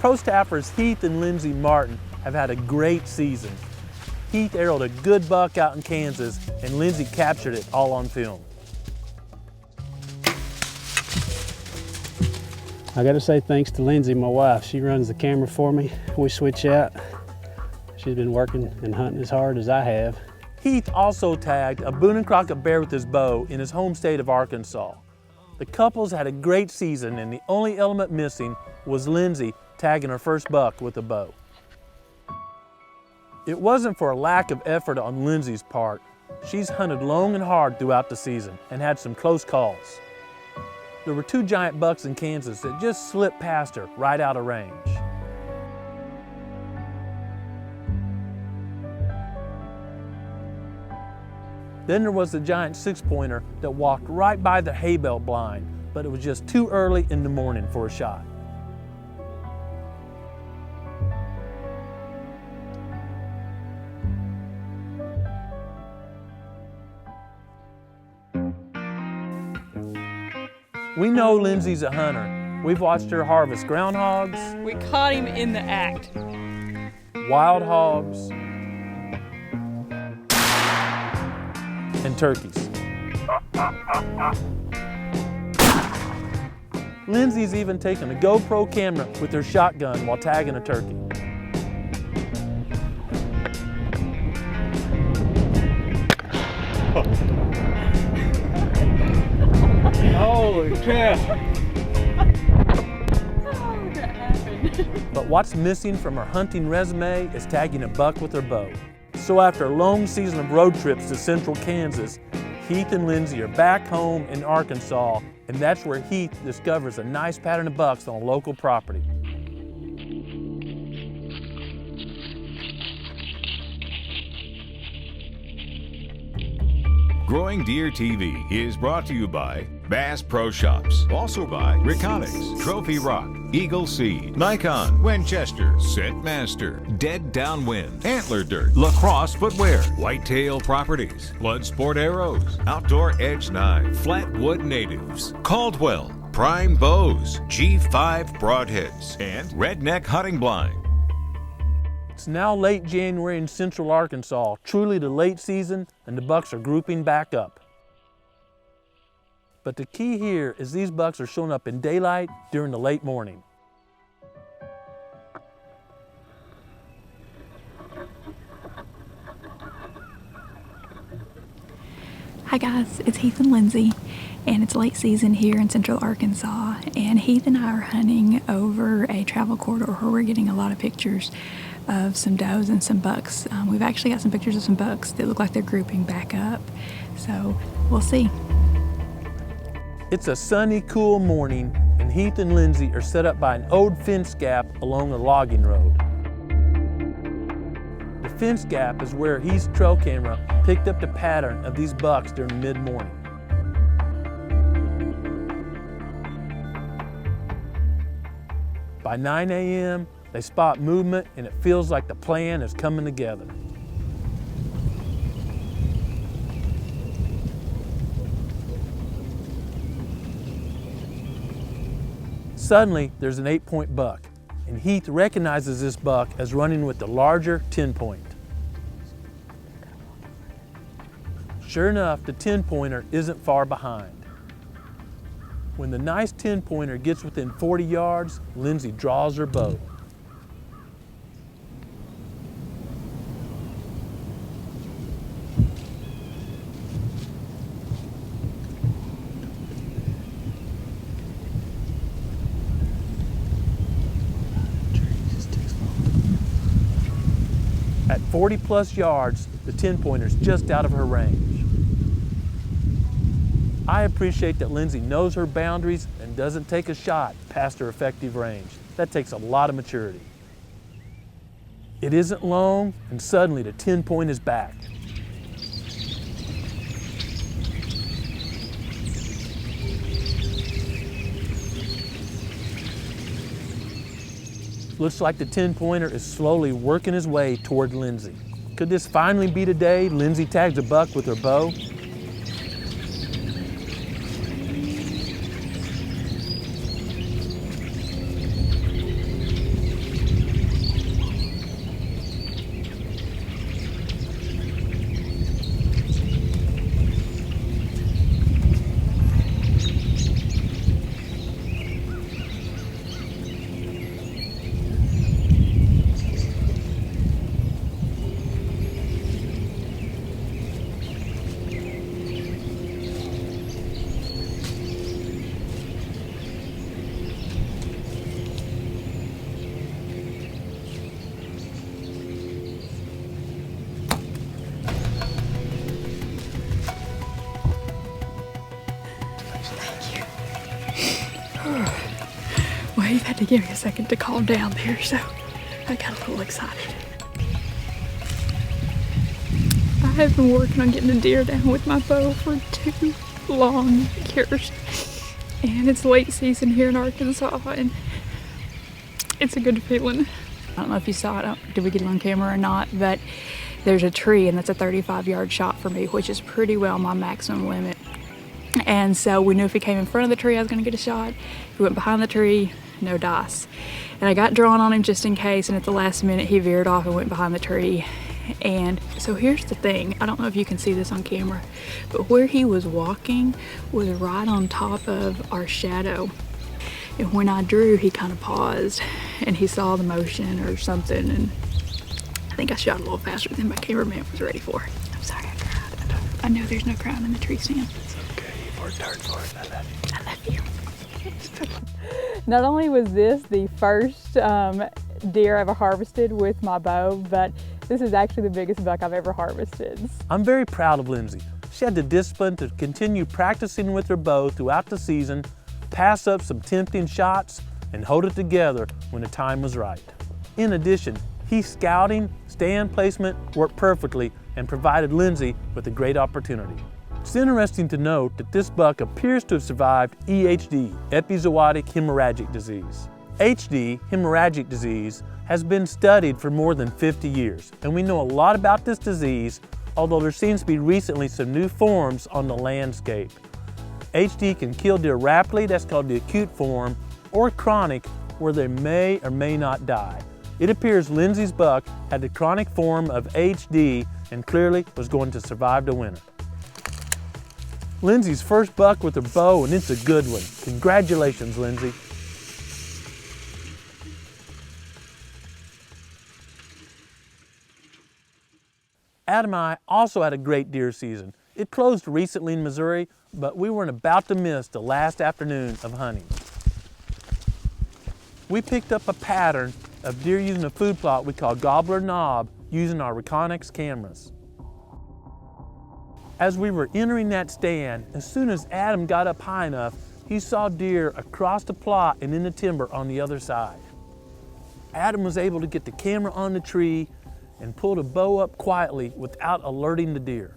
Pro staffers Heath and Lindsay Martin have had a great season. Heath arrowed a good buck out in Kansas, and Lindsay captured it all on film. I gotta say thanks to Lindsay, my wife. She runs the camera for me. We switch out. She's been working and hunting as hard as I have. Heath also tagged a Boone and Crockett bear with his bow in his home state of Arkansas. The couples had a great season, and the only element missing was Lindsay tagging her first buck with a bow. It wasn't for a lack of effort on Lindsay's part. She's hunted long and hard throughout the season and had some close calls. There were 2 giant bucks in Kansas that just slipped past her right out of range. Then there was the giant 6-pointer that walked right by the hay bale blind, but it was just too early in the morning for a shot. We know Lindsay's a hunter. We've watched her harvest groundhogs. We caught him in the act. Wild hogs. And turkeys. Lindsay's even taken a GoPro camera with her shotgun while tagging a turkey. Holy crap! Oh, that happened. But what's missing from her hunting resume is tagging a buck with her bow. So after a long season of road trips to central Kansas, Heath and Lindsay are back home in Arkansas, and that's where Heath discovers a nice pattern of bucks on a local property. Growing Deer TV is brought to you by Bass Pro Shops, also by Riconics, Trophy Rock, Eagle Seed, Nikon, Winchester, Scentmaster, Dead Downwind, Antler Dirt, Lacrosse Footwear, Whitetail Properties, Bloodsport Arrows, Outdoor Edge Knife, Flatwood Natives, Caldwell, Prime Bows, G5 Broadheads, and Redneck Hunting Blind. It's now late January in central Arkansas, truly the late season, and the bucks are grouping back up. But the key here is these bucks are showing up in daylight during the late morning. Hi guys, it's Heath and Lindsay, and it's late season here in central Arkansas, and Heath and I are hunting over a travel corridor where we're getting a lot of pictures of some does and some bucks. We've actually got some pictures of some bucks that look like they're grouping back up, so we'll see. It's a sunny, cool morning, and Heath and Lindsay are set up by an old fence gap along a logging road. The fence gap is where Heath's trail camera picked up the pattern of these bucks during mid-morning. By 9 a.m., they spot movement, and it feels like the plan is coming together. Suddenly, there's an 8-point buck, and Heath recognizes this buck as running with the larger 10-point. Sure enough, the 10-pointer isn't far behind. When the nice 10-pointer gets within 40 yards, Lindsay draws her bow. At 40+ yards, the 10-pointer's just out of her range. I appreciate that Lindsay knows her boundaries and doesn't take a shot past her effective range. That takes a lot of maturity. It isn't long, and suddenly the 10-point is back. Looks like the 10-pointer is slowly working his way toward Lindsay. Could this finally be the day Lindsay tags a buck with her bow? Well, you've had to give me a second to calm down there, so I got a little excited. I have been working on getting a deer down with my bow for 2 long years. And it's late season here in Arkansas, and it's a good feeling. I don't know if you saw it, did we get it on camera or not, but there's a tree, and that's a 35-yard shot for me, which is pretty well my maximum limit. And so we knew if he came in front of the tree, I was gonna get a shot. If he went behind the tree, no dice. And I got drawn on him just in case, and at the last minute, he veered off and went behind the tree. And so here's the thing, I don't know if you can see this on camera, but where he was walking was right on top of our shadow. And when I drew, he kind of paused and he saw the motion or something, and I think I shot a little faster than my cameraman was ready for. I'm sorry I cried. I know there's no crying in the tree stand. It's okay, you worked hard for it. I love you. I love you. Not only was this the first deer I ever harvested with my bow, but this is actually the biggest buck I've ever harvested. I'm very proud of Lindsay. She had the discipline to continue practicing with her bow throughout the season, pass up some tempting shots, and hold it together when the time was right. In addition, heath scouting, stand placement worked perfectly and provided Lindsay with a great opportunity. It's interesting to note that this buck appears to have survived EHD, epizootic hemorrhagic disease. HD, hemorrhagic disease, has been studied for more than 50 years, and we know a lot about this disease, although there seems to be recently some new forms on the landscape. HD can kill deer rapidly, that's called the acute form, or chronic, where they may or may not die. It appears Lindsay's buck had the chronic form of HD and clearly was going to survive the winter. Lindsay's first buck with her bow, and it's a good one. Congratulations, Lindsay. Adam and I also had a great deer season. It closed recently in Missouri, but we weren't about to miss the last afternoon of hunting. We picked up a pattern of deer using a food plot we call gobbler knob using our Reconyx cameras. As we were entering that stand, as soon as Adam got up high enough, he saw deer across the plot and in the timber on the other side. Adam was able to get the camera on the tree and pulled a bow up quietly without alerting the deer.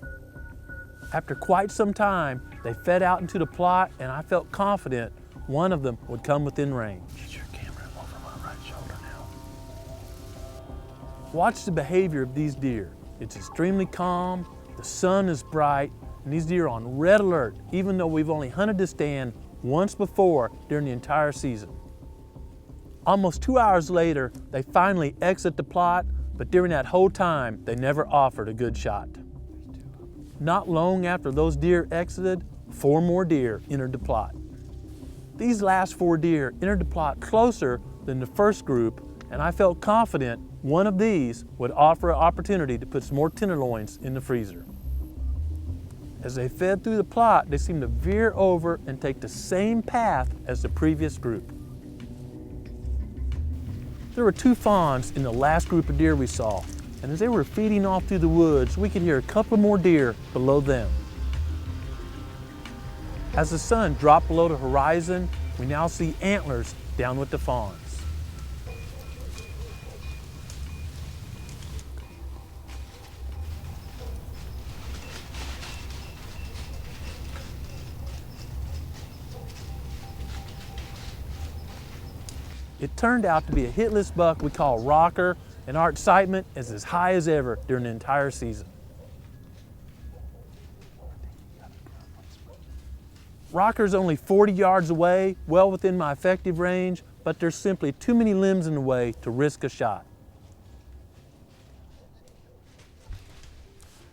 After quite some time, they fed out into the plot, and I felt confident one of them would come within range. Get your camera over my right shoulder now. Watch the behavior of these deer. It's extremely calm, the sun is bright, and these deer are on red alert, even though we've only hunted this stand once before during the entire season. Almost 2 hours later, they finally exit the plot, but during that whole time, they never offered a good shot. Not long after those deer exited, 4 more deer entered the plot. These last 4 deer entered the plot closer than the first group, and I felt confident one of these would offer an opportunity to put some more tenderloins in the freezer. As they fed through the plot, they seemed to veer over and take the same path as the previous group. There were 2 fawns in the last group of deer we saw, and as they were feeding off through the woods, we could hear a couple more deer below them. As the sun dropped below the horizon, we now see antlers down with the fawns. It turned out to be a hitless buck we call Rocker, and our excitement is as high as ever during the entire season. Rocker's only 40 yards away, well within my effective range, but there's simply too many limbs in the way to risk a shot.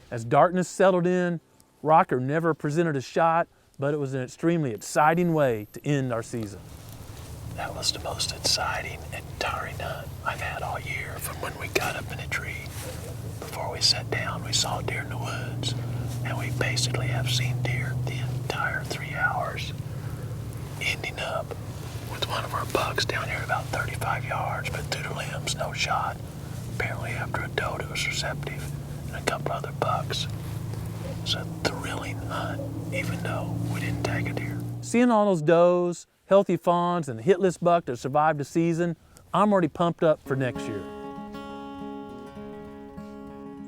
As darkness settled in, Rocker never presented a shot, but it was an extremely exciting way to end our season. That was the most exciting and tiring hunt I've had all year. From when we got up in a tree, before we sat down, we saw deer in the woods, and we basically have seen deer the entire 3 hours, ending up with one of our bucks down here about 35 yards, but through the limbs, no shot. Apparently after a doe that was receptive and a couple other bucks. It's a thrilling hunt, even though we didn't tag a deer. Seeing all those does healthy fawns and a hitless buck that survived the season, I'm already pumped up for next year.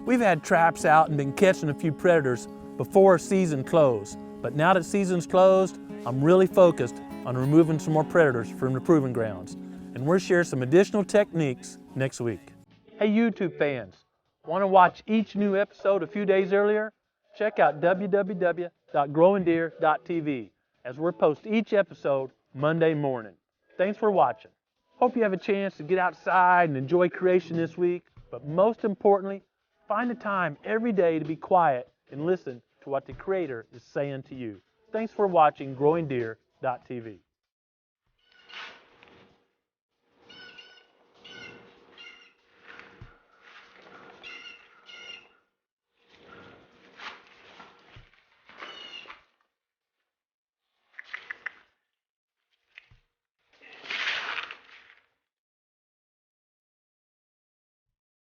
We've had traps out and been catching a few predators before season closed, but now that season's closed, I'm really focused on removing some more predators from the proving grounds, and we'll share some additional techniques next week. Hey YouTube fans, want to watch each new episode a few days earlier? Check out www.GrowingDeer.tv as we'll post each episode Monday morning. Thanks for watching. Hope you have a chance to get outside and enjoy creation this week, but most importantly, find a time every day to be quiet and listen to what the Creator is saying to you. Thanks for watching GrowingDeer.tv.